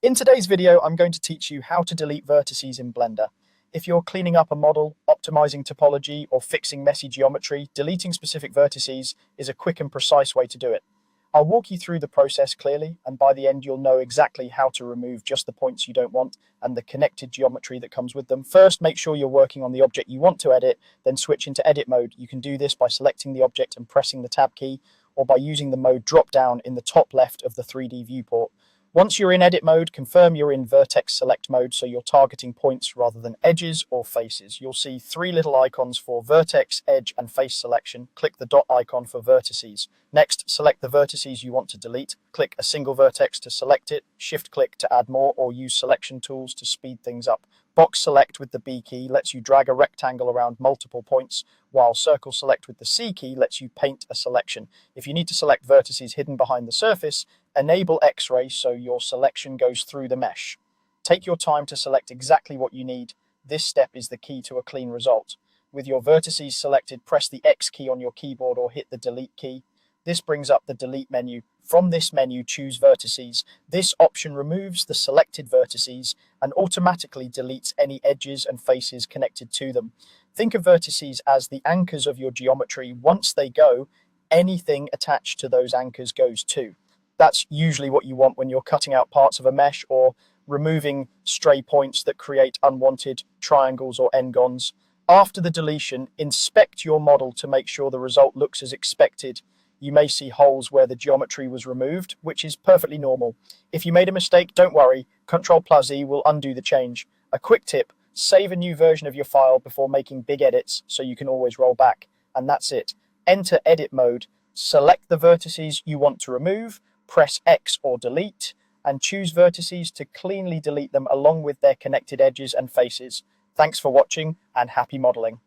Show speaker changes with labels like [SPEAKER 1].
[SPEAKER 1] In today's video, I'm going to teach you how to delete vertices in Blender. If you're cleaning up a model, optimizing topology, or fixing messy geometry, deleting specific vertices is a quick and precise way to do it. I'll walk you through the process clearly, and by the end you'll know exactly how to remove just the points you don't want and the connected geometry that comes with them. First, make sure you're working on the object you want to edit, then switch into edit mode. You can do this by selecting the object and pressing the tab key, or by using the mode drop down in the top left of the 3D viewport. Once you're in edit mode, confirm you're in vertex select mode so you're targeting points rather than edges or faces. You'll see three little icons for vertex, edge, and face selection. Click the dot icon for vertices. Next, select the vertices you want to delete. Click a single vertex to select it, shift-click to add more, or use selection tools to speed things up. Box select with the B key lets you drag a rectangle around multiple points, while circle select with the C key lets you paint a selection. If you need to select vertices hidden behind the surface, enable X-ray so your selection goes through the mesh. Take your time to select exactly what you need. This step is the key to a clean result. With your vertices selected, press the X key on your keyboard or hit the delete key. This brings up the delete menu. From this menu, choose vertices. This option removes the selected vertices and automatically deletes any edges and faces connected to them. Think of vertices as the anchors of your geometry. Once they go, anything attached to those anchors goes too. That's usually what you want when you're cutting out parts of a mesh or removing stray points that create unwanted triangles or n-gons. After the deletion, inspect your model to make sure the result looks as expected. You may see holes where the geometry was removed, which is perfectly normal. If you made a mistake, don't worry. Ctrl+E will undo the change. A quick tip, save a new version of your file before making big edits so you can always roll back. And that's it. Enter edit mode. Select the vertices you want to remove, press X or delete, and choose vertices to cleanly delete them along with their connected edges and faces. Thanks for watching and happy modeling.